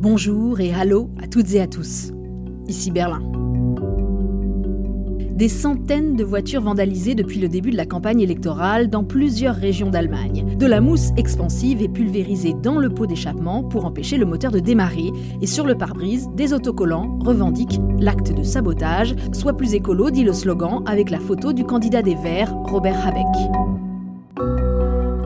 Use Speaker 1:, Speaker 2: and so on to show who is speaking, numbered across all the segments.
Speaker 1: Bonjour et allô à toutes et à tous. Ici Berlin. Des centaines de voitures vandalisées depuis le début de la campagne électorale dans plusieurs régions d'Allemagne. De la mousse expansive est pulvérisée dans le pot d'échappement pour empêcher le moteur de démarrer. Et sur le pare-brise, des autocollants revendiquent l'acte de sabotage. Sois plus écolo, dit le slogan, avec la photo du candidat des Verts, Robert Habeck.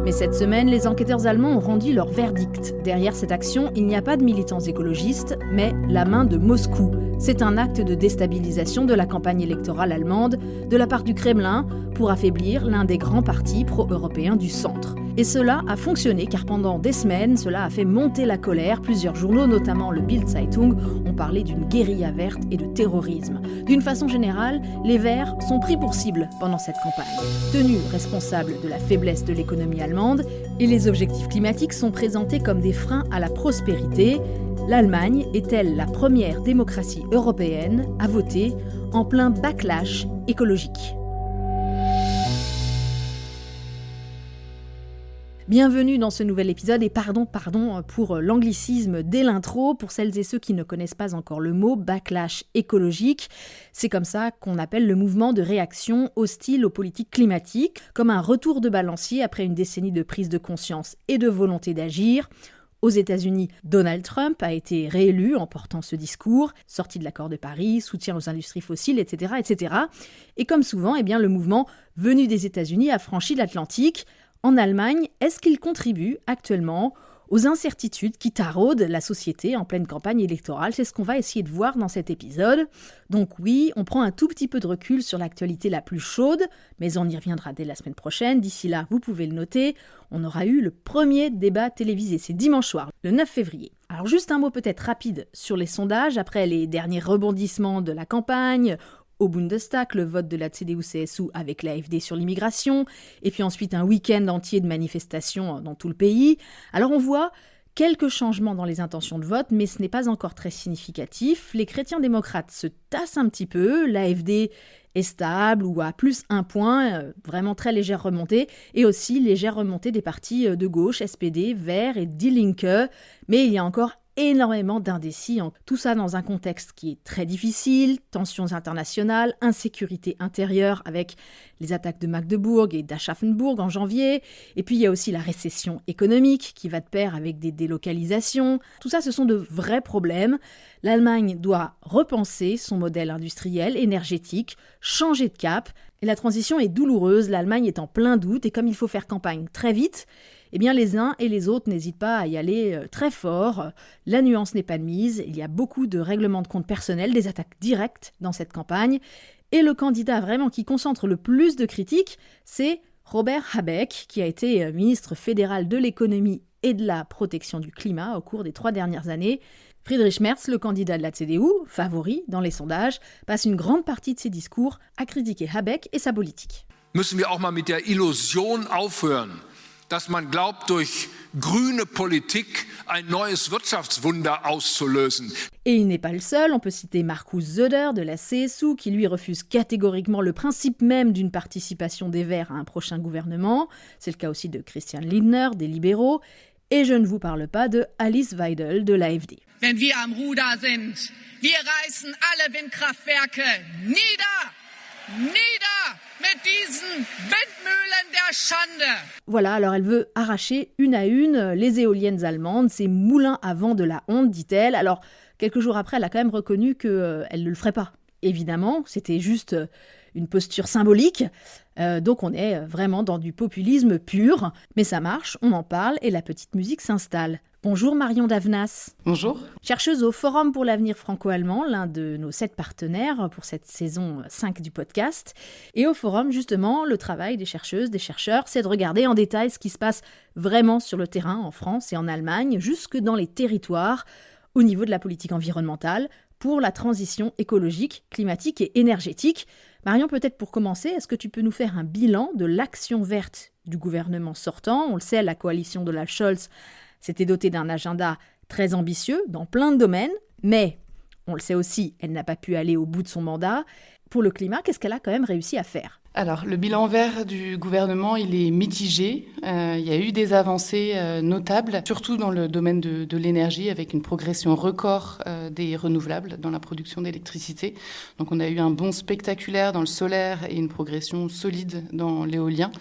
Speaker 1: Mais cette semaine, les enquêteurs allemands ont rendu leur verdict. Derrière cette action, il n'y a pas de militants écologistes, mais la main de Moscou. C'est un acte de déstabilisation de la campagne électorale allemande de la part du Kremlin pour affaiblir l'un des grands partis pro-européens du centre. Et cela a fonctionné car pendant des semaines, cela a fait monter la colère. Plusieurs journaux, notamment le Bild-Zeitung, ont parlé d'une guérilla verte et de terrorisme. D'une façon générale, les Verts sont pris pour cible pendant cette campagne. Tenus responsables de la faiblesse de l'économie allemande, et les objectifs climatiques sont présentés comme des freins à la prospérité. L'Allemagne est-elle la première démocratie européenne à voter en plein backlash écologique ? Bienvenue dans ce nouvel épisode et pardon pour l'anglicisme dès l'intro, pour celles et ceux qui ne connaissent pas encore le mot backlash écologique. C'est comme ça qu'on appelle le mouvement de réaction hostile aux politiques climatiques, comme un retour de balancier après une décennie de prise de conscience et de volonté d'agir. Aux États-Unis, Donald Trump a été réélu en portant ce discours, sorti de l'accord de Paris, soutien aux industries fossiles, etc., etc. Et comme souvent, le mouvement venu des États-Unis a franchi l'Atlantique. En Allemagne, est-ce qu'il contribue actuellement aux incertitudes qui taraudent la société en pleine campagne électorale ? C'est ce qu'on va essayer de voir dans cet épisode. Donc oui, on prend un tout petit peu de recul sur l'actualité la plus chaude, mais on y reviendra dès la semaine prochaine. D'ici là, vous pouvez le noter, on aura eu le premier débat télévisé, c'est dimanche soir, le 9 février. Alors juste un mot peut-être rapide sur les sondages, après les derniers rebondissements de la campagne, au Bundestag, le vote de la CDU-CSU avec l'AfD sur l'immigration, et puis ensuite un week-end entier de manifestations dans tout le pays. Alors on voit quelques changements dans les intentions de vote, mais ce n'est pas encore très significatif. Les chrétiens démocrates se tassent un petit peu, l'AfD est stable ou à plus 1 point, vraiment très légère remontée, et aussi légère remontée des partis de gauche, SPD, Verts et Die Linke, mais il y a encore énormément d'indécis. Tout ça dans un contexte qui est très difficile, tensions internationales, insécurité intérieure avec les attaques de Magdebourg et d'Aschaffenburg en janvier, et puis il y a aussi la récession économique qui va de pair avec des délocalisations. Tout ça, ce sont de vrais problèmes. L'Allemagne doit repenser son modèle industriel, énergétique, changer de cap, et la transition est douloureuse, l'Allemagne est en plein doute, et comme il faut faire campagne très vite, les uns et les autres n'hésitent pas à y aller très fort. La nuance n'est pas de mise, il y a beaucoup de règlements de compte personnels, des attaques directes dans cette campagne. Et le candidat vraiment qui concentre le plus de critiques, c'est Robert Habeck, qui a été ministre fédéral de l'économie et de la protection du climat au cours des 3 dernières années. Friedrich Merz, le candidat de la CDU, favori dans les sondages, passe une grande partie de ses discours à critiquer Habeck et sa politique.
Speaker 2: Müssen wir auch mal mit der Illusion aufhören, dass man glaubt, durch grüne Politik ein neues Wirtschaftswunder auszulösen.
Speaker 1: Et il n'est pas le seul, on peut citer Markus Söder de la CSU qui lui refuse catégoriquement le principe même d'une participation des Verts à un prochain gouvernement. C'est le cas aussi de Christian Lindner des libéraux. Et je ne vous parle pas de Alice Weidel de l'AfD.
Speaker 3: Wenn wir am Ruder sind, wir reißen alle Windkraftwerke nieder! Mit diesen Windmühlen der Schande.
Speaker 1: Voilà, alors elle veut arracher une à une les éoliennes allemandes, ces moulins à vent de la honte, dit-elle. Alors, quelques jours après, elle a quand même reconnu qu'elle ne le ferait pas. Évidemment, c'était juste une posture symbolique. Donc on est vraiment dans du populisme pur. Mais ça marche, on en parle et la petite musique s'installe. Bonjour Marion Davnas.
Speaker 4: Bonjour.
Speaker 1: Chercheuse au Forum pour l'avenir franco-allemand, l'un de nos 7 partenaires pour cette saison 5 du podcast. Et au Forum, justement, le travail des chercheuses, des chercheurs, c'est de regarder en détail ce qui se passe vraiment sur le terrain en France et en Allemagne, jusque dans les territoires, au niveau de la politique environnementale, pour la transition écologique, climatique et énergétique. Marion, peut-être pour commencer, est-ce que tu peux nous faire un bilan de l'action verte du gouvernement sortant ? On le sait, la coalition d'Olaf Scholz s'était dotée d'un agenda très ambitieux dans plein de domaines, mais on le sait aussi, elle n'a pas pu aller au bout de son mandat. Pour le climat, qu'est-ce qu'elle a quand même réussi à faire ?
Speaker 4: Alors, le bilan vert du gouvernement, il est mitigé. Il y a eu des avancées notables, surtout dans le domaine de l'énergie, avec une progression record des renouvelables dans la production d'électricité. Donc, on a eu un bond spectaculaire dans le solaire et une progression solide dans l'éolien.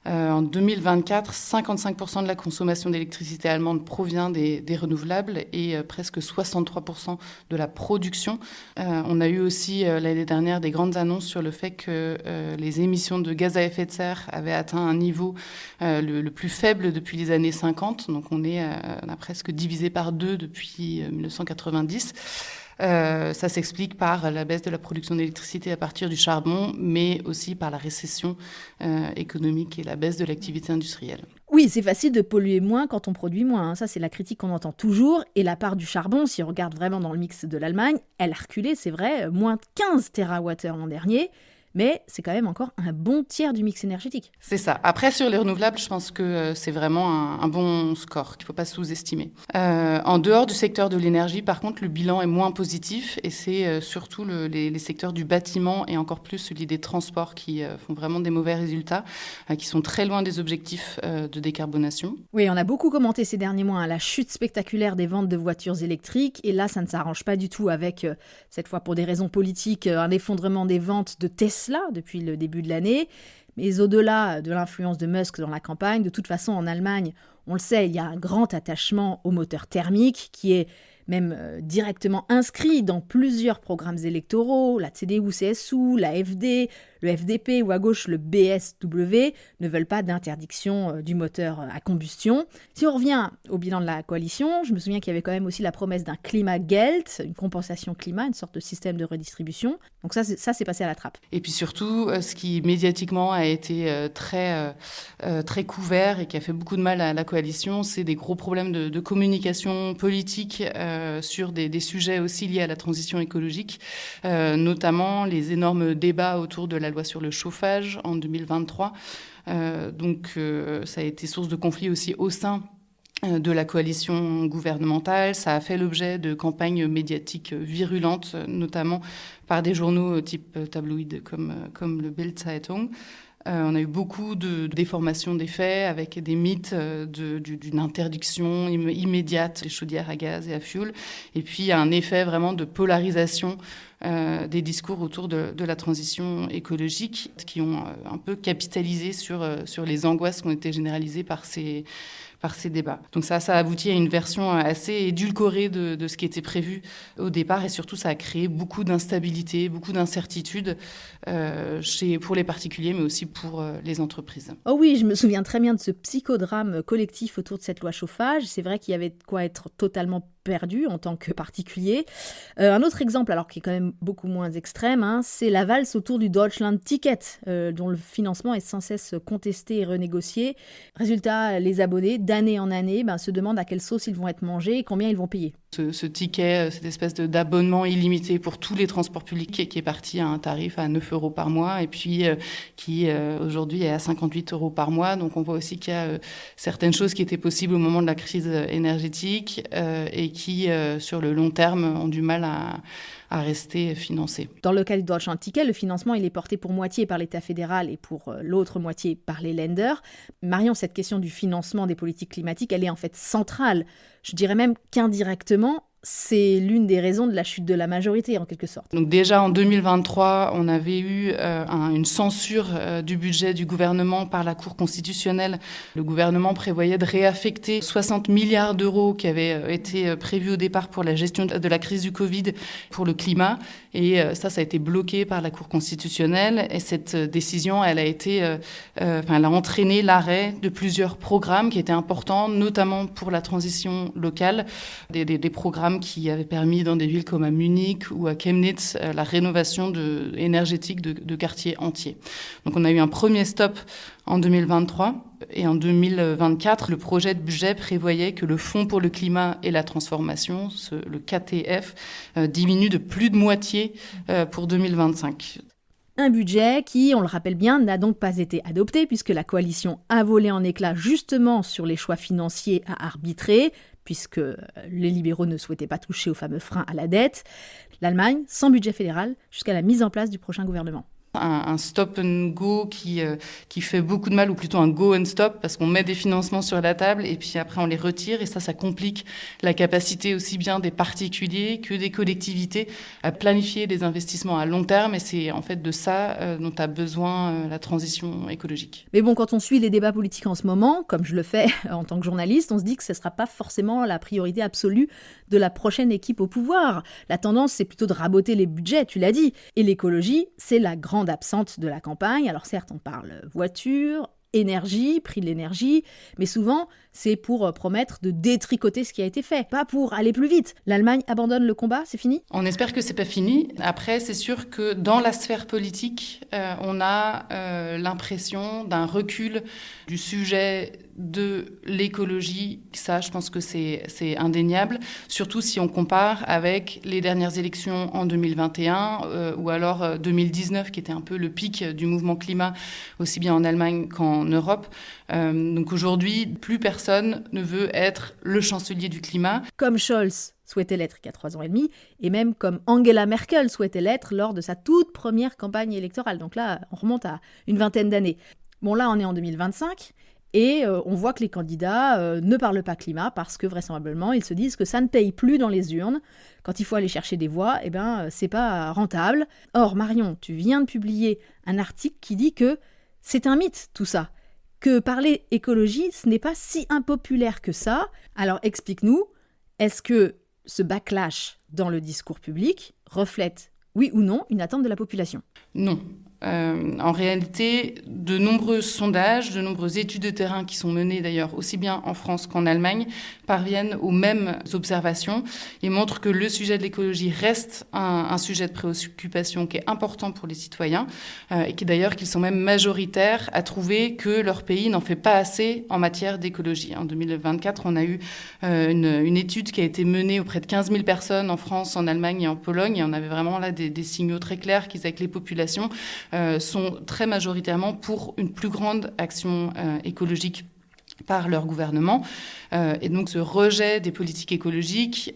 Speaker 4: En 2024, 55% de la consommation d'électricité allemande provient des renouvelables et presque 63% de la production. On a eu aussi l'année dernière des grandes annonces sur le fait que les émissions de gaz à effet de serre avaient atteint un niveau le plus faible depuis les années 50. Donc on a presque divisé par 2 depuis 1990. Ça s'explique par la baisse de la production d'électricité à partir du charbon, mais aussi par la récession économique et la baisse de l'activité industrielle.
Speaker 1: Oui, c'est facile de polluer moins quand on produit moins, hein. Ça, c'est la critique qu'on entend toujours. Et la part du charbon, si on regarde vraiment dans le mix de l'Allemagne, elle a reculé, c'est vrai, moins 15 TWh l'an dernier. Mais c'est quand même encore un bon tiers du mix énergétique.
Speaker 4: C'est ça. Après, sur les renouvelables, je pense que c'est vraiment un bon score qu'il ne faut pas sous-estimer. En dehors du secteur de l'énergie, par contre, le bilan est moins positif et c'est surtout les secteurs du bâtiment et encore plus celui des transports qui font vraiment des mauvais résultats, qui sont très loin des objectifs de décarbonation.
Speaker 1: Oui, on a beaucoup commenté ces derniers mois la chute spectaculaire des ventes de voitures électriques et là, ça ne s'arrange pas du tout avec, cette fois pour des raisons politiques, un effondrement des ventes de Tesla depuis le début de l'année. Mais au-delà de l'influence de Musk dans la campagne, de toute façon, en Allemagne, on le sait, il y a un grand attachement au moteur thermique qui est même directement inscrit dans plusieurs programmes électoraux. La CDU-CSU, la FD, le FDP ou à gauche le BSW ne veulent pas d'interdiction du moteur à combustion. Si on revient au bilan de la coalition, je me souviens qu'il y avait quand même aussi la promesse d'un Klimageld, une compensation climat, une sorte de système de redistribution. Donc ça c'est passé à la trappe.
Speaker 4: Et puis surtout, ce qui médiatiquement a été très couvert et qui a fait beaucoup de mal à la coalition, c'est des gros problèmes de communication politique sur des sujets aussi liés à la transition écologique, notamment les énormes débats autour de la loi sur le chauffage en 2023. Donc ça a été source de conflits aussi au sein de la coalition gouvernementale. Ça a fait l'objet de campagnes médiatiques virulentes, notamment par des journaux type tabloïd comme le Bild-Zeitung. On a eu beaucoup de déformations des faits avec des mythes d'une interdiction immédiate des chaudières à gaz et à fioul. Et puis, il y a un effet vraiment de polarisation des discours autour de la transition écologique qui ont un peu capitalisé sur les angoisses qui ont été généralisées par ces débats. Donc ça a abouti à une version assez édulcorée de ce qui était prévu au départ et surtout ça a créé beaucoup d'instabilité, beaucoup d'incertitude pour les particuliers mais aussi pour les entreprises.
Speaker 1: Oh oui, je me souviens très bien de ce psychodrame collectif autour de cette loi chauffage. C'est vrai qu'il y avait de quoi être totalement perdu en tant que particulier. Un autre exemple, alors qui est quand même beaucoup moins extrême, c'est la valse autour du Deutschland Ticket, dont le financement est sans cesse contesté et renégocié. Résultat, les abonnés, d'année en année, se demandent à quelle sauce ils vont être mangés et combien ils vont payer.
Speaker 4: Ce ticket, cette espèce d'abonnement illimité pour tous les transports publics qui est parti à un tarif à 9 € par mois et puis qui aujourd'hui est à 58 € par mois. Donc on voit aussi qu'il y a certaines choses qui étaient possibles au moment de la crise énergétique et qui, sur le long terme, ont du mal à rester financés.
Speaker 1: Dans le cas du Deutschland Ticket, le financement il est porté pour moitié par l'État fédéral et pour l'autre moitié par les Länder. Marion, cette question du financement des politiques climatiques, elle est en fait centrale. Je dirais même qu'indirectement, c'est l'une des raisons de la chute de la majorité, en quelque sorte.
Speaker 4: Donc déjà, en 2023, on avait eu une censure du budget du gouvernement par la Cour constitutionnelle. Le gouvernement prévoyait de réaffecter 60 milliards d'euros qui avaient été prévus au départ pour la gestion de la crise du Covid pour le climat. Et ça a été bloqué par la Cour constitutionnelle. Et cette décision, elle a entraîné l'arrêt de plusieurs programmes qui étaient importants, notamment pour la transition locale, des programmes qui avaient permis dans des villes comme à Munich ou à Chemnitz la rénovation énergétique de quartiers entiers. Donc on a eu un premier stop en 2023 et en 2024, le projet de budget prévoyait que le Fonds pour le climat et la transformation, le KTF, diminue de plus de moitié pour 2025.
Speaker 1: Un budget qui, on le rappelle bien, n'a donc pas été adopté puisque la coalition a volé en éclats justement sur les choix financiers à arbitrer, puisque les libéraux ne souhaitaient pas toucher au fameux frein à la dette. L'Allemagne, sans budget fédéral, jusqu'à la mise en place du prochain gouvernement.
Speaker 4: Un stop and go qui fait beaucoup de mal, ou plutôt un go and stop, parce qu'on met des financements sur la table et puis après on les retire, et ça complique la capacité aussi bien des particuliers que des collectivités à planifier des investissements à long terme, et c'est en fait de ça dont a besoin la transition écologique.
Speaker 1: Mais bon, quand on suit les débats politiques en ce moment, comme je le fais en tant que journaliste, on se dit que ce ne sera pas forcément la priorité absolue de la prochaine équipe au pouvoir. La tendance, c'est plutôt de raboter les budgets, tu l'as dit. Et l'écologie, c'est la grande absente de la campagne. Alors certes, on parle voiture, énergie, prix de l'énergie, mais souvent, c'est pour promettre de détricoter ce qui a été fait, pas pour aller plus vite. L'Allemagne abandonne le combat, c'est fini ?
Speaker 4: On espère que c'est pas fini. Après, c'est sûr que dans la sphère politique, on a l'impression d'un recul du sujet de l'écologie. Ça, je pense que c'est indéniable, surtout si on compare avec les dernières élections en 2021 ou alors 2019, qui était un peu le pic du mouvement climat, aussi bien en Allemagne qu'en Europe. Donc aujourd'hui, plus personne ne veut être le chancelier du climat.
Speaker 1: Comme Scholz souhaitait l'être il y a 3 ans et demi, et même comme Angela Merkel souhaitait l'être lors de sa toute première campagne électorale. Donc là, on remonte à une vingtaine d'années. Bon, là, on est en 2025, et on voit que les candidats ne parlent pas climat parce que vraisemblablement, ils se disent que ça ne paye plus dans les urnes. Quand il faut aller chercher des voix, c'est pas rentable. Or, Marion, tu viens de publier un article qui dit que c'est un mythe, tout ça. Que parler écologie, ce n'est pas si impopulaire que ça. Alors explique-nous, est-ce que ce backlash dans le discours public reflète, oui ou non, une attente de la population ?
Speaker 4: Non. En réalité, de nombreux sondages, de nombreuses études de terrain qui sont menées d'ailleurs aussi bien en France qu'en Allemagne parviennent aux mêmes observations et montrent que le sujet de l'écologie reste un sujet de préoccupation qui est important pour les citoyens et qui d'ailleurs qu'ils sont même majoritaires à trouver que leur pays n'en fait pas assez en matière d'écologie. En 2024, on a eu une étude qui a été menée auprès de 15 000 personnes en France, en Allemagne et en Pologne, et on avait vraiment là des signaux très clairs qui disaient que les populations sont très majoritairement pour une plus grande action écologique par leur gouvernement. Et donc ce rejet des politiques écologiques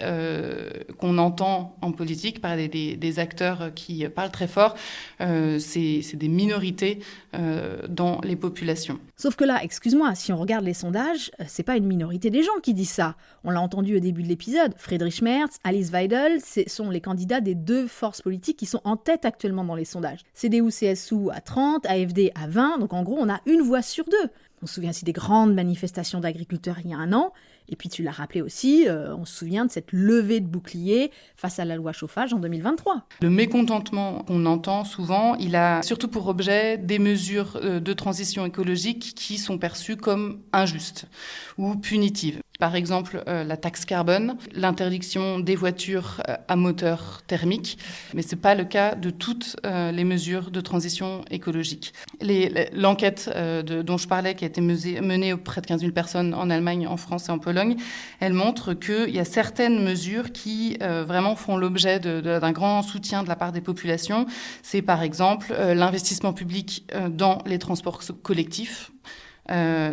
Speaker 4: qu'on entend en politique par des acteurs qui parlent très fort, c'est des minorités dans les populations.
Speaker 1: Sauf que là, excuse-moi, si on regarde les sondages, c'est pas une minorité des gens qui disent ça. On l'a entendu au début de l'épisode. Friedrich Merz, Alice Weidel, ce sont les candidats des 2 forces politiques qui sont en tête actuellement dans les sondages. CDU-CSU à 30, AfD à 20, donc en gros on a une voix sur 2. On se souvient aussi des grandes manifestations d'agriculteurs il y a 1 an. Et puis tu l'as rappelé aussi, on se souvient de cette levée de bouclier face à la loi chauffage en 2023.
Speaker 4: Le mécontentement qu'on entend souvent, il a surtout pour objet des mesures de transition écologique qui sont perçues comme injustes ou punitives. Par exemple, la taxe carbone, l'interdiction des voitures à moteur thermique, mais ce n'est pas le cas de toutes les mesures de transition écologique. L'enquête dont je parlais, qui a été menée auprès de 15 000 personnes en Allemagne, en France et en Pologne, elle montre qu'il y a certaines mesures qui vraiment font l'objet d'un grand soutien de la part des populations. C'est par exemple l'investissement public dans les transports collectifs.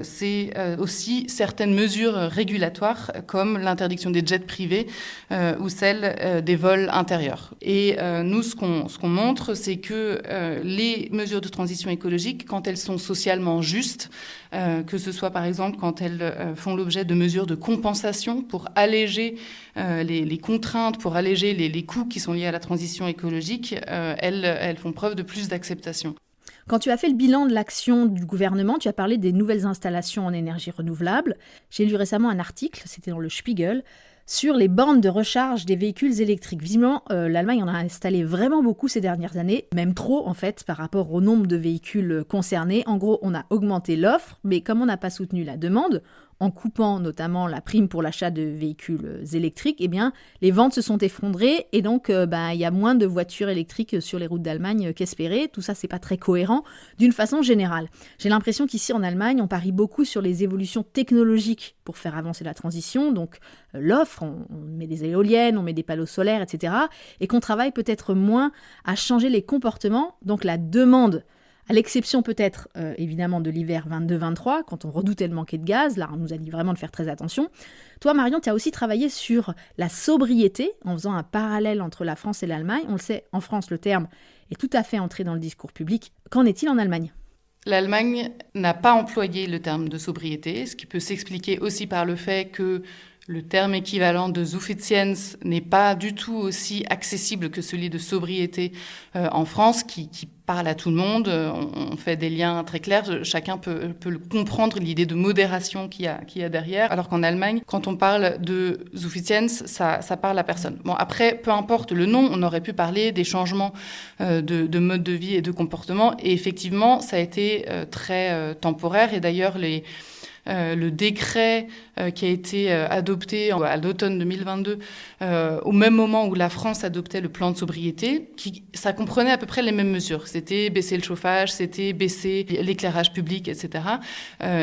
Speaker 4: C'est aussi certaines mesures régulatoires comme l'interdiction des jets privés ou celle des vols intérieurs. Et nous, ce qu'on montre, c'est que les mesures de transition écologique, quand elles sont socialement justes, que ce soit par exemple quand elles font l'objet de mesures de compensation pour alléger les contraintes, pour alléger les coûts qui sont liés à la transition écologique, elles font preuve de plus d'acceptation.
Speaker 1: Quand tu as fait le bilan de l'action du gouvernement, tu as parlé des nouvelles installations en énergie renouvelable. J'ai lu récemment un article, c'était dans le Spiegel, sur les bornes de recharge des véhicules électriques. Visiblement, l'Allemagne en a installé vraiment beaucoup ces dernières années, même trop en fait, par rapport au nombre de véhicules concernés. En gros, on a augmenté l'offre, mais comme on n'a pas soutenu la demande, en coupant notamment la prime pour l'achat de véhicules électriques, eh bien, les ventes se sont effondrées et donc il y a moins de voitures électriques sur les routes d'Allemagne qu'espéré. Tout ça, c'est pas très cohérent d'une façon générale. J'ai l'impression qu'ici en Allemagne, on parie beaucoup sur les évolutions technologiques pour faire avancer la transition. Donc l'offre, on met des éoliennes, on met des panneaux solaires, etc. Et qu'on travaille peut-être moins à changer les comportements, donc la demande À l'exception peut-être, évidemment, de l'hiver 22-23, quand on redoutait le manquer de gaz. Là, on nous a dit vraiment de faire très attention. Toi, Marion, tu as aussi travaillé sur la sobriété, en faisant un parallèle entre la France et l'Allemagne. On le sait, en France, le terme est tout à fait entré dans le discours public. Qu'en est-il en Allemagne ?
Speaker 4: L'Allemagne n'a pas employé le terme de sobriété, ce qui peut s'expliquer aussi par le fait que le terme équivalent de Suffizienz n'est pas du tout aussi accessible que celui de sobriété en France, qui parle à tout le monde. On fait des liens très clairs. Chacun peut comprendre l'idée de modération qu'il y a derrière. Alors qu'en Allemagne, quand on parle de Suffizienz, ça parle à personne. Bon, après, peu importe le nom, on aurait pu parler des changements de mode de vie et de comportement. Et effectivement, ça a été très temporaire. Et d'ailleurs, le décret qui a été adopté à l'automne 2022, au même moment où la France adoptait le plan de sobriété, ça comprenait à peu près les mêmes mesures. C'était baisser le chauffage, c'était baisser l'éclairage public, etc.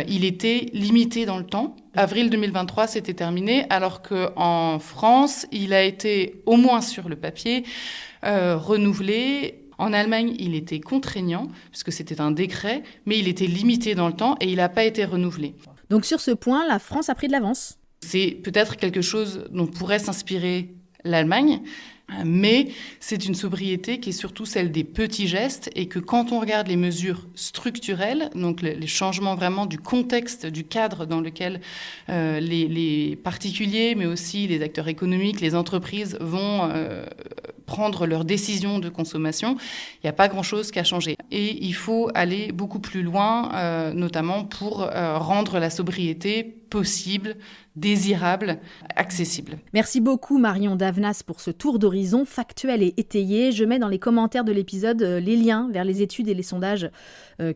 Speaker 4: Il était limité dans le temps. Avril 2023, c'était terminé, alors qu'en France, il a été, au moins sur le papier, renouvelé. En Allemagne, il était contraignant, puisque c'était un décret, mais il était limité dans le temps et il n'a pas été renouvelé.
Speaker 1: Donc sur ce point, la France a pris de l'avance.
Speaker 4: C'est peut-être quelque chose dont pourrait s'inspirer l'Allemagne, mais c'est une sobriété qui est surtout celle des petits gestes et que quand on regarde les mesures structurelles, donc les changements vraiment du contexte, du cadre dans lequel les particuliers, mais aussi les acteurs économiques, les entreprises vont prendre leurs décisions de consommation, il n'y a pas grand-chose qui a changé. Et il faut aller beaucoup plus loin, notamment pour rendre la sobriété possible, désirable, accessible.
Speaker 1: Merci beaucoup Marion Davnas pour ce tour d'horizon factuel et étayé. Je mets dans les commentaires de l'épisode les liens vers les études et les sondages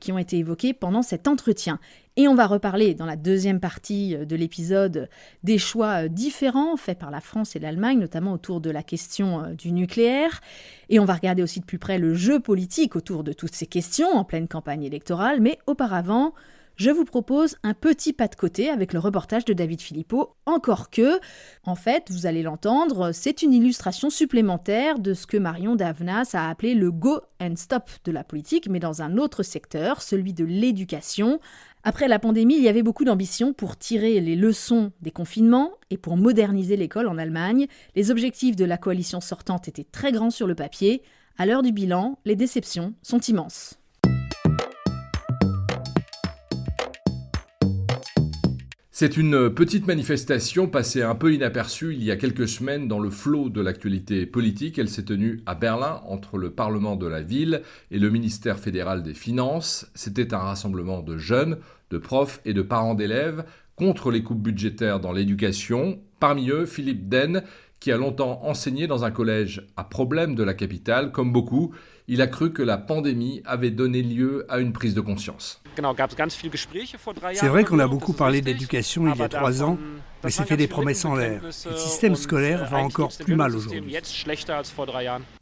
Speaker 1: qui ont été évoqués pendant cet entretien. Et on va reparler dans la deuxième partie de l'épisode des choix différents faits par la France et l'Allemagne, notamment autour de la question du nucléaire. Et on va regarder aussi de plus près le jeu politique autour de toutes ces questions en pleine campagne électorale. Mais auparavant, je vous propose un petit pas de côté avec le reportage de David Philippot, encore que, en fait, vous allez l'entendre, c'est une illustration supplémentaire de ce que Marion Davnas a appelé le go and stop de la politique, mais dans un autre secteur, celui de l'éducation. Après la pandémie, il y avait beaucoup d'ambition pour tirer les leçons des confinements et pour moderniser l'école en Allemagne. Les objectifs de la coalition sortante étaient très grands sur le papier. À l'heure du bilan, les déceptions sont immenses.
Speaker 5: C'est une petite manifestation passée un peu inaperçue il y a quelques semaines dans le flot de l'actualité politique. Elle s'est tenue à Berlin entre le Parlement de la ville et le ministère fédéral des Finances. C'était un rassemblement de jeunes, de profs et de parents d'élèves contre les coupes budgétaires dans l'éducation. Parmi eux, Philippe Den, qui a longtemps enseigné dans un collège à problème de la capitale. Comme beaucoup, il a cru que la pandémie avait donné lieu à une prise de conscience.
Speaker 6: C'est vrai qu'on a beaucoup parlé d'éducation il y a 3 ans, mais c'était des promesses en l'air. Le système scolaire va encore plus mal aujourd'hui.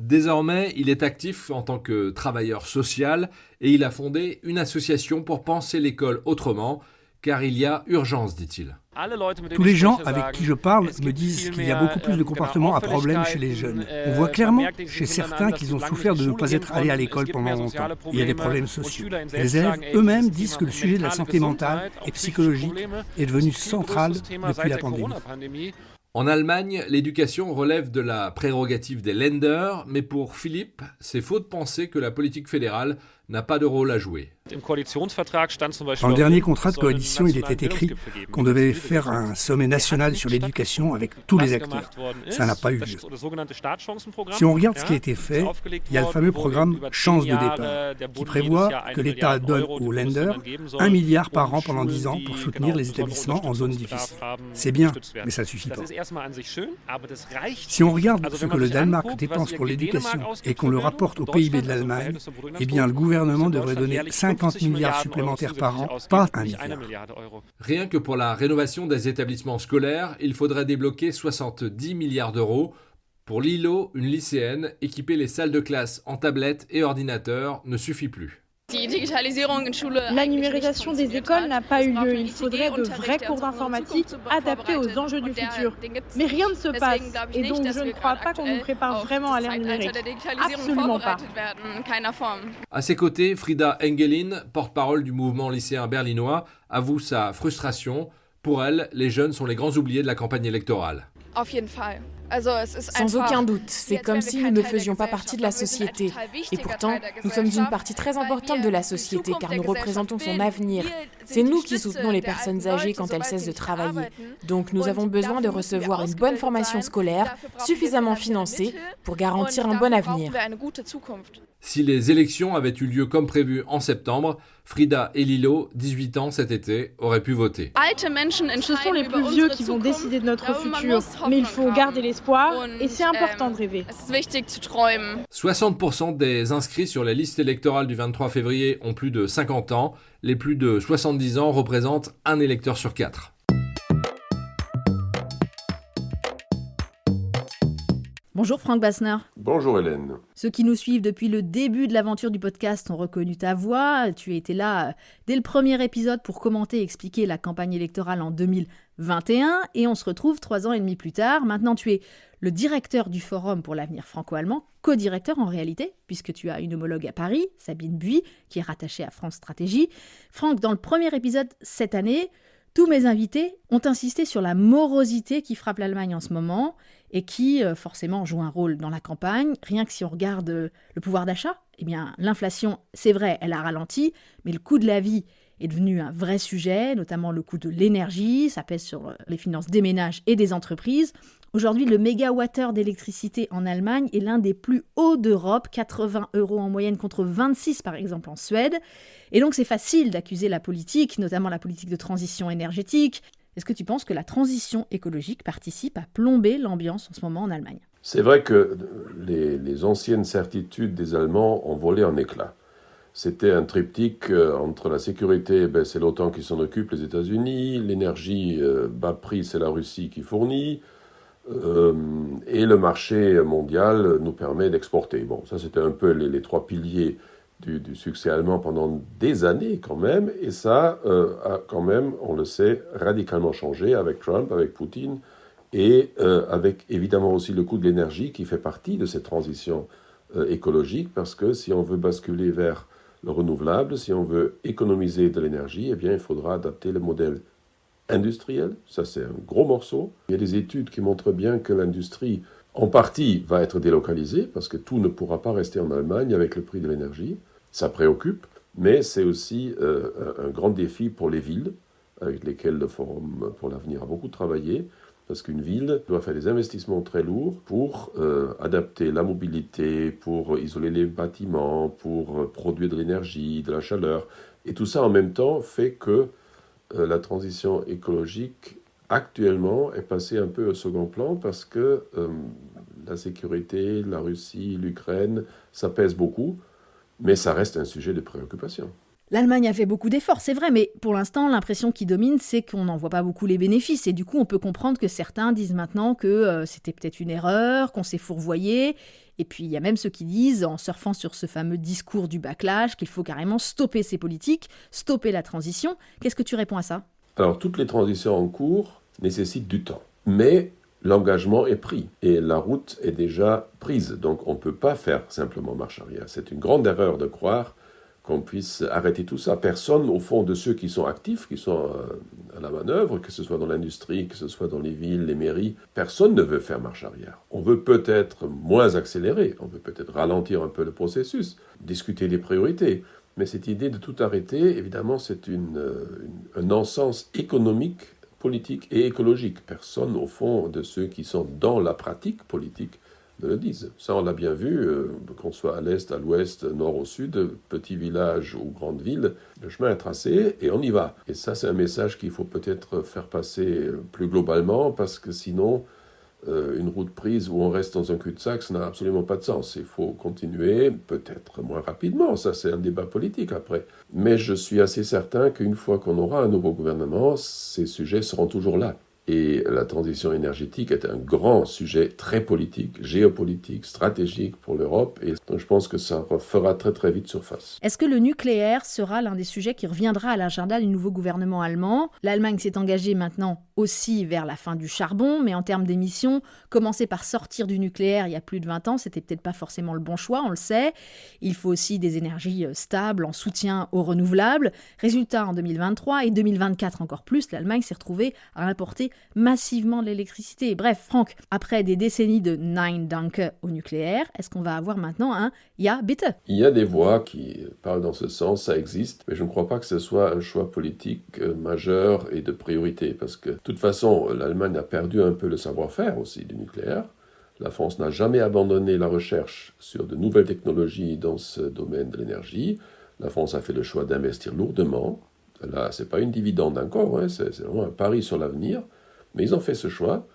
Speaker 5: Désormais, il est actif en tant que travailleur social et il a fondé une association pour penser l'école autrement, car il y a urgence, dit-il.
Speaker 6: Tous les gens avec qui je parle me disent qu'il y a beaucoup plus de comportements à problème chez les jeunes. On voit clairement chez certains qu'ils ont souffert de ne pas être allés à l'école pendant longtemps. Il y a des problèmes sociaux. Les élèves eux-mêmes disent que le sujet de la santé mentale et psychologique est devenu central depuis la pandémie.
Speaker 5: En Allemagne, l'éducation relève de la prérogative des Länder, mais pour Philippe, c'est faux de penser que la politique fédérale n'a pas de rôle à jouer.
Speaker 6: Dans le dernier contrat de coalition, il était écrit qu'on devait faire un sommet national sur l'éducation avec tous les acteurs. Ça n'a pas eu lieu. Si on regarde ce qui a été fait, il y a le fameux programme Chance de départ, qui prévoit que l'État donne aux Länder 1 milliard par an pendant 10 ans pour soutenir les établissements en zone difficile. C'est bien, mais ça ne suffit pas. Si on regarde ce que le Danemark dépense pour l'éducation et qu'on le rapporte au PIB de l'Allemagne, eh bien le gouvernement devrait donner 50 milliards supplémentaires par an, pas 1 milliard.
Speaker 5: Rien que pour la rénovation des établissements scolaires, il faudrait débloquer 70 milliards d'euros. Pour Lilo, une lycéenne, équiper les salles de classe en tablettes et ordinateurs ne suffit plus.
Speaker 7: La numérisation des écoles n'a pas eu lieu. Il faudrait de vrais cours d'informatique adaptés aux enjeux du futur. Mais rien ne se passe. Et donc, je ne crois pas qu'on nous prépare vraiment à l'ère numérique. Absolument pas.
Speaker 5: À ses côtés, Frida Engelin, porte-parole du mouvement lycéen berlinois, avoue sa frustration. Pour elle, les jeunes sont les grands oubliés de la campagne électorale.
Speaker 8: Sans aucun doute, c'est comme si nous ne faisions pas partie de la société. Et pourtant, nous sommes une partie très importante de la société car nous représentons son avenir. C'est nous qui soutenons les personnes âgées quand elles cessent de travailler. Donc nous avons besoin de recevoir une bonne formation scolaire, suffisamment financée, pour garantir un bon avenir.
Speaker 5: Si les élections avaient eu lieu comme prévu en septembre, Frida et Lilo, 18 ans cet été, auraient pu voter.
Speaker 7: Ce sont les plus vieux qui vont décider de notre futur. Mais il faut garder l'espoir et c'est important de rêver.
Speaker 5: 60% des inscrits sur la liste électorale du 23 février ont plus de 50 ans. Les plus de 70 ans représentent un électeur sur 4.
Speaker 1: Bonjour Franck Bassner.
Speaker 9: Bonjour Hélène.
Speaker 1: Ceux qui nous suivent depuis le début de l'aventure du podcast ont reconnu ta voix. Tu étais là dès le premier épisode pour commenter et expliquer la campagne électorale en 2021 et on se retrouve 3 ans et demi plus tard. Maintenant tu es le directeur du Forum pour l'avenir franco-allemand, co-directeur en réalité, puisque tu as une homologue à Paris, Sabine Buis, qui est rattachée à France Stratégie. Franck, dans le premier épisode cette année, tous mes invités ont insisté sur la morosité qui frappe l'Allemagne en ce moment et qui, forcément, joue un rôle dans la campagne. Rien que si on regarde le pouvoir d'achat, eh bien, l'inflation, c'est vrai, elle a ralenti, mais le coût de la vie est devenu un vrai sujet, notamment le coût de l'énergie, ça pèse sur les finances des ménages et des entreprises. Aujourd'hui, le mégawattheure d'électricité en Allemagne est l'un des plus hauts d'Europe, 80 € en moyenne contre 26 par exemple en Suède. Et donc c'est facile d'accuser la politique, notamment la politique de transition énergétique. Est-ce que tu penses que la transition écologique participe à plomber l'ambiance en ce moment en Allemagne ?
Speaker 9: C'est vrai que les anciennes certitudes des Allemands ont volé en éclats. C'était un triptyque entre la sécurité, c'est l'OTAN qui s'en occupe, les États-Unis, l'énergie bas prix, c'est la Russie qui fournit, et le marché mondial nous permet d'exporter. Bon, ça c'était un peu les 3 piliers du succès allemand pendant des années quand même, et ça a quand même, on le sait, radicalement changé avec Trump, avec Poutine, et avec évidemment aussi le coût de l'énergie qui fait partie de cette transition écologique, parce que si on veut basculer vers le renouvelable, si on veut économiser de l'énergie, eh bien il faudra adapter le modèle industriel, ça c'est un gros morceau. Il y a des études qui montrent bien que l'industrie, en partie, va être délocalisée, parce que tout ne pourra pas rester en Allemagne avec le prix de l'énergie. Ça préoccupe, mais c'est aussi un grand défi pour les villes, avec lesquelles le Forum pour l'avenir a beaucoup travaillé, parce qu'une ville doit faire des investissements très lourds pour adapter la mobilité, pour isoler les bâtiments, pour produire de l'énergie, de la chaleur. Et tout ça en même temps fait que la transition écologique actuellement est passée un peu au second plan parce que la sécurité, la Russie, l'Ukraine, ça pèse beaucoup, mais ça reste un sujet de préoccupation.
Speaker 1: L'Allemagne a fait beaucoup d'efforts, c'est vrai, mais pour l'instant, l'impression qui domine, c'est qu'on n'en voit pas beaucoup les bénéfices. Et du coup, on peut comprendre que certains disent maintenant que c'était peut-être une erreur, qu'on s'est fourvoyé. Et puis, il y a même ceux qui disent, en surfant sur ce fameux discours du backlash, qu'il faut carrément stopper ces politiques, stopper la transition. Qu'est-ce que tu réponds à ça ?
Speaker 9: Alors, toutes les transitions en cours nécessitent du temps. Mais l'engagement est pris et la route est déjà prise. Donc, on ne peut pas faire simplement marche arrière. C'est une grande erreur de croire qu'on puisse arrêter tout ça. Personne, au fond, de ceux qui sont actifs, qui sont à la manœuvre, que ce soit dans l'industrie, que ce soit dans les villes, les mairies, personne ne veut faire marche arrière. On veut peut-être moins accélérer, on veut peut-être ralentir un peu le processus, discuter des priorités. Mais cette idée de tout arrêter, évidemment, c'est un non-sens économique, politique et écologique. Personne, au fond, de ceux qui sont dans la pratique politique, ne le disent. Ça, on l'a bien vu, qu'on soit à l'est, à l'ouest, nord au sud, petits villages ou grandes villes, le chemin est tracé et on y va. Et ça, c'est un message qu'il faut peut-être faire passer plus globalement, parce que sinon, une route prise où on reste dans un cul-de-sac, ça n'a absolument pas de sens. Il faut continuer, peut-être moins rapidement, ça c'est un débat politique après. Mais je suis assez certain qu'une fois qu'on aura un nouveau gouvernement, ces sujets seront toujours là. Et la transition énergétique est un grand sujet très politique, géopolitique, stratégique pour l'Europe. Et donc je pense que ça fera très très vite surface.
Speaker 1: Est-ce que le nucléaire sera l'un des sujets qui reviendra à l'agenda du nouveau gouvernement allemand ? L'Allemagne s'est engagée maintenant aussi vers la fin du charbon, mais en termes d'émissions, commencer par sortir du nucléaire il y a plus de 20 ans, c'était peut-être pas forcément le bon choix, on le sait. Il faut aussi des énergies stables en soutien aux renouvelables. Résultat, en 2023 et 2024 encore plus, l'Allemagne s'est retrouvée à importer massivement de l'électricité. Bref, Franck, après des décennies de Nein Danke au nucléaire, est-ce qu'on va avoir maintenant un Ja bitte ?
Speaker 9: Il y a des voix qui parlent dans ce sens, ça existe, mais je ne crois pas que ce soit un choix politique majeur et de priorité, parce que de toute façon, l'Allemagne a perdu un peu le savoir-faire aussi du nucléaire. La France n'a jamais abandonné la recherche sur de nouvelles technologies dans ce domaine de l'énergie. La France a fait le choix d'investir lourdement. Là, ce n'est pas une dividende encore, c'est vraiment un pari sur l'avenir. Mais ils ont fait ce choix.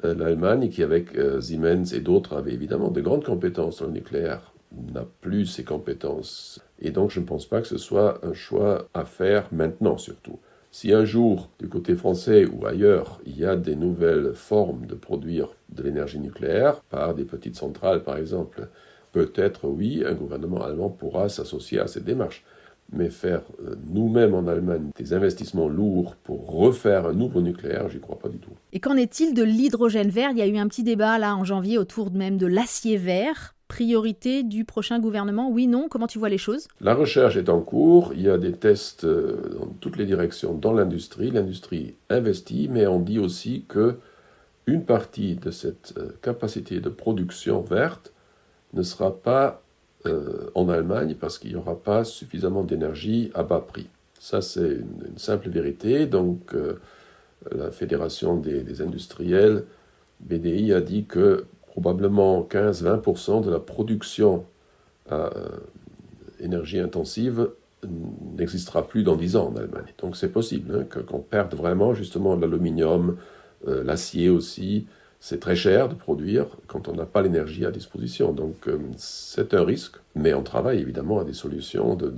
Speaker 9: L'Allemagne, qui avec Siemens et d'autres avait évidemment de grandes compétences dans le nucléaire, n'a plus ces compétences. Et donc, je ne pense pas que ce soit un choix à faire maintenant, surtout. Si un jour, du côté français ou ailleurs, il y a des nouvelles formes de produire de l'énergie nucléaire, par des petites centrales par exemple, peut-être oui, un gouvernement allemand pourra s'associer à cette démarche. Mais faire nous-mêmes en Allemagne des investissements lourds pour refaire un nouveau nucléaire, j'y crois pas du tout.
Speaker 1: Et qu'en est-il de l'hydrogène vert ? Il y a eu un petit débat là en janvier autour même de l'acier vert. Priorité du prochain gouvernement, oui, non ? Comment tu vois les choses ?
Speaker 9: La recherche est en cours, il y a des tests dans toutes les directions dans l'industrie. L'industrie investit, mais on dit aussi qu'une partie de cette capacité de production verte ne sera pas en Allemagne parce qu'il n'y aura pas suffisamment d'énergie à bas prix. Ça, c'est une simple vérité. Donc, la Fédération des industriels, BDI, a dit que probablement 15-20% de la production à énergie intensive n'existera plus dans 10 ans en Allemagne. Donc c'est possible qu'on perde vraiment justement l'aluminium, l'acier aussi. C'est très cher de produire quand on n'a pas l'énergie à disposition. Donc c'est un risque, mais on travaille évidemment à des solutions de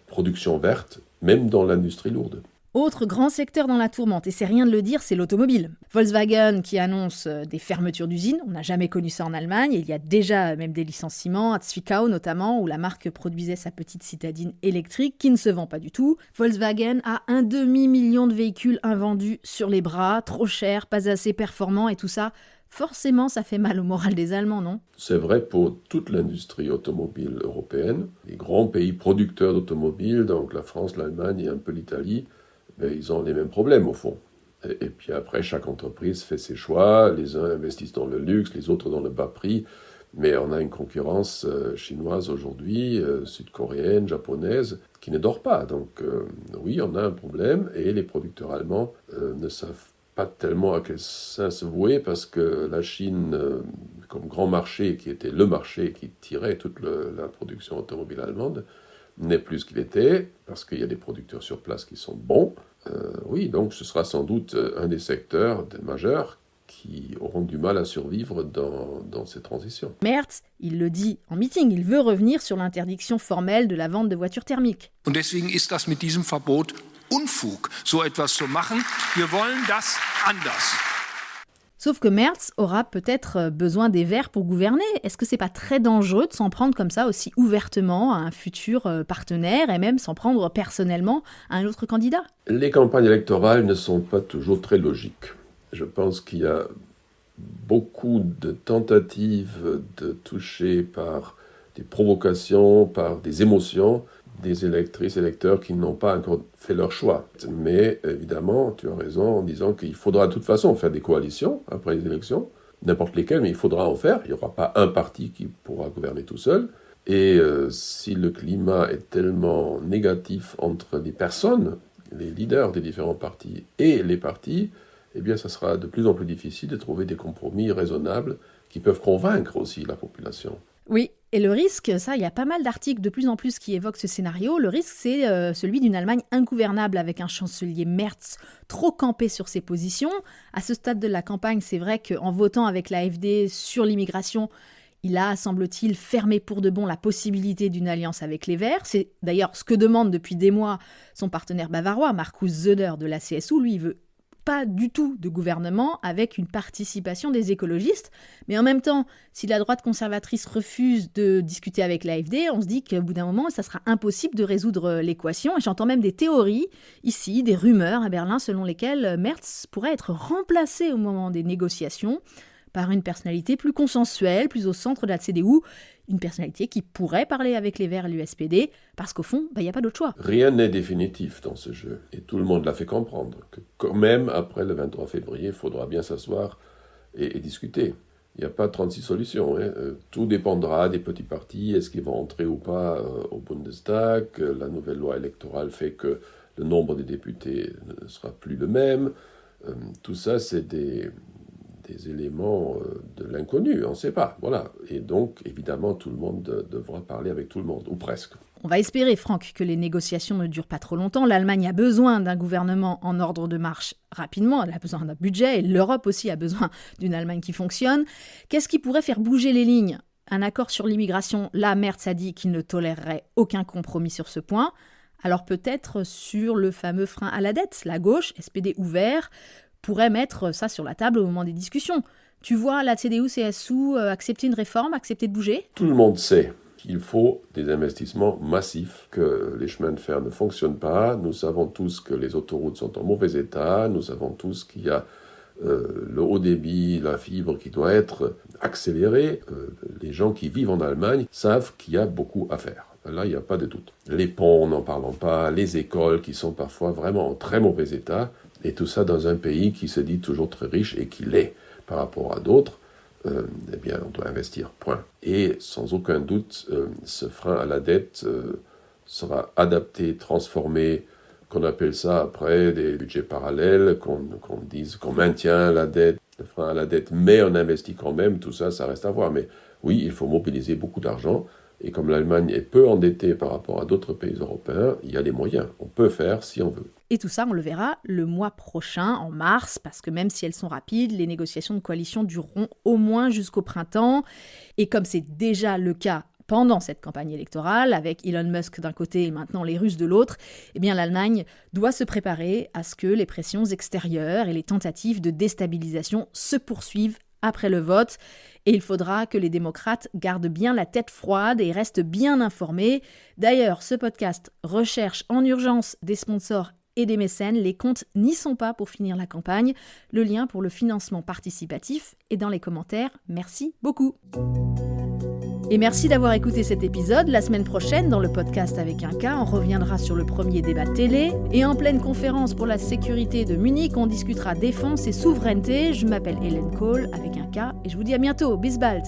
Speaker 9: production verte, même dans l'industrie lourde.
Speaker 1: Autre grand secteur dans la tourmente, et c'est rien de le dire, c'est l'automobile. Volkswagen qui annonce des fermetures d'usines, on n'a jamais connu ça en Allemagne, il y a déjà même des licenciements, à Zwickau notamment, où la marque produisait sa petite citadine électrique qui ne se vend pas du tout. Volkswagen a 1,5 million de véhicules invendus sur les bras, trop chers, pas assez performants et tout ça. Forcément, ça fait mal au moral des Allemands, non ?
Speaker 9: C'est vrai pour toute l'industrie automobile européenne. Les grands pays producteurs d'automobiles, donc la France, l'Allemagne et un peu l'Italie, ils ont les mêmes problèmes au fond. Et puis après, chaque entreprise fait ses choix. Les uns investissent dans le luxe, les autres dans le bas prix. Mais on a une concurrence chinoise aujourd'hui, sud-coréenne, japonaise, qui ne dort pas. Donc oui, on a un problème et les producteurs allemands ne savent pas tellement à quel sein se vouer parce que la Chine, comme grand marché, qui était le marché qui tirait toute la production automobile allemande, n'est plus ce qu'il était, parce qu'il y a des producteurs sur place qui sont bons. Oui, donc ce sera sans doute un des secteurs majeurs qui auront du mal à survivre dans ces transitions.
Speaker 1: Merz, il le dit en meeting, il veut revenir sur l'interdiction formelle de la vente de voitures thermiques.
Speaker 2: Und deswegen ist das mit diesem Verbot Unfug, so etwas zu machen. Wir wollen das anders.
Speaker 1: Sauf que Merz aura peut-être besoin des Verts pour gouverner. Est-ce que c'est pas très dangereux de s'en prendre comme ça aussi ouvertement à un futur partenaire et même s'en prendre personnellement à un autre candidat ?
Speaker 9: Les campagnes électorales ne sont pas toujours très logiques. Je pense qu'il y a beaucoup de tentatives de toucher par des provocations, par des émotions, des électrices et électeurs qui n'ont pas encore fait leur choix. Mais évidemment, tu as raison en disant qu'il faudra de toute façon faire des coalitions après les élections, n'importe lesquelles, mais il faudra en faire. Il n'y aura pas un parti qui pourra gouverner tout seul. Et si le climat est tellement négatif entre les personnes, les leaders des différents partis et les partis, eh bien, ça sera de plus en plus difficile de trouver des compromis raisonnables qui peuvent convaincre aussi la population.
Speaker 1: Oui, et le risque, ça, il y a pas mal d'articles de plus en plus qui évoquent ce scénario. Le risque, c'est celui d'une Allemagne ingouvernable avec un chancelier Merz trop campé sur ses positions. À ce stade de la campagne, c'est vrai qu'en votant avec l'AfD sur l'immigration, il a, semble-t-il, fermé pour de bon la possibilité d'une alliance avec les Verts. C'est d'ailleurs ce que demande depuis des mois son partenaire bavarois, Markus Söder de la CSU. Lui, il veut pas du tout de gouvernement avec une participation des écologistes. Mais en même temps, si la droite conservatrice refuse de discuter avec l'AfD, on se dit qu'au bout d'un moment, ça sera impossible de résoudre l'équation. Et j'entends même des théories ici, des rumeurs à Berlin selon lesquelles Merz pourrait être remplacé au moment des négociations par une personnalité plus consensuelle, plus au centre de la CDU, une personnalité qui pourrait parler avec les Verts et l'USPD, parce qu'au fond, il n'y a pas d'autre choix.
Speaker 9: Rien n'est définitif dans ce jeu, et tout le monde l'a fait comprendre, que quand même après le 23 février, il faudra bien s'asseoir et discuter. Il n'y a pas 36 solutions. Tout dépendra des petits partis, est-ce qu'ils vont entrer ou pas au Bundestag, la nouvelle loi électorale fait que le nombre des députés ne sera plus le même. Tout ça, c'est des éléments de l'inconnu, on ne sait pas. Voilà. Et donc, évidemment, tout le monde devra parler avec tout le monde, ou presque.
Speaker 1: On va espérer, Franck, que les négociations ne durent pas trop longtemps. L'Allemagne a besoin d'un gouvernement en ordre de marche rapidement, elle a besoin d'un budget, et l'Europe aussi a besoin d'une Allemagne qui fonctionne. Qu'est-ce qui pourrait faire bouger les lignes ? Un accord sur l'immigration, là, Merz a dit qu'il ne tolérerait aucun compromis sur ce point. Alors peut-être sur le fameux frein à la dette, la gauche, SPD ouvert, pourrait mettre ça sur la table au moment des discussions. Tu vois la CDU-CSU accepter une réforme, accepter de bouger ?
Speaker 9: Tout le monde sait qu'il faut des investissements massifs, que les chemins de fer ne fonctionnent pas. Nous savons tous que les autoroutes sont en mauvais état. Nous savons tous qu'il y a le haut débit, la fibre qui doit être accélérée. Les gens qui vivent en Allemagne savent qu'il y a beaucoup à faire. Là, il n'y a pas de doute. Les ponts, n'en parlons pas, les écoles qui sont parfois vraiment en très mauvais état. Et tout ça dans un pays qui se dit toujours très riche et qui l'est par rapport à d'autres, eh bien, on doit investir, point. Et sans aucun doute, ce frein à la dette sera adapté, transformé, qu'on appelle ça après des budgets parallèles, qu'on dise qu'on maintient la dette, le frein à la dette, mais on investit quand même, tout ça, ça reste à voir. Mais oui, il faut mobiliser beaucoup d'argent. Et comme l'Allemagne est peu endettée par rapport à d'autres pays européens, il y a les moyens. On peut faire si on veut.
Speaker 1: Et tout ça, on le verra le mois prochain, en mars, parce que même si elles sont rapides, les négociations de coalition dureront au moins jusqu'au printemps. Et comme c'est déjà le cas pendant cette campagne électorale, avec Elon Musk d'un côté et maintenant les Russes de l'autre, eh bien l'Allemagne doit se préparer à ce que les pressions extérieures et les tentatives de déstabilisation se poursuivent après le vote. Et il faudra que les démocrates gardent bien la tête froide et restent bien informés. D'ailleurs, ce podcast recherche en urgence des sponsors et des mécènes. Les comptes n'y sont pas pour finir la campagne. Le lien pour le financement participatif est dans les commentaires. Merci beaucoup. Et merci d'avoir écouté cet épisode. La semaine prochaine, dans le podcast avec un K, on reviendra sur le premier débat télé. Et en pleine conférence pour la sécurité de Munich, on discutera défense et souveraineté. Je m'appelle Hélène Kohl avec un K et je vous dis à bientôt. Bis bald.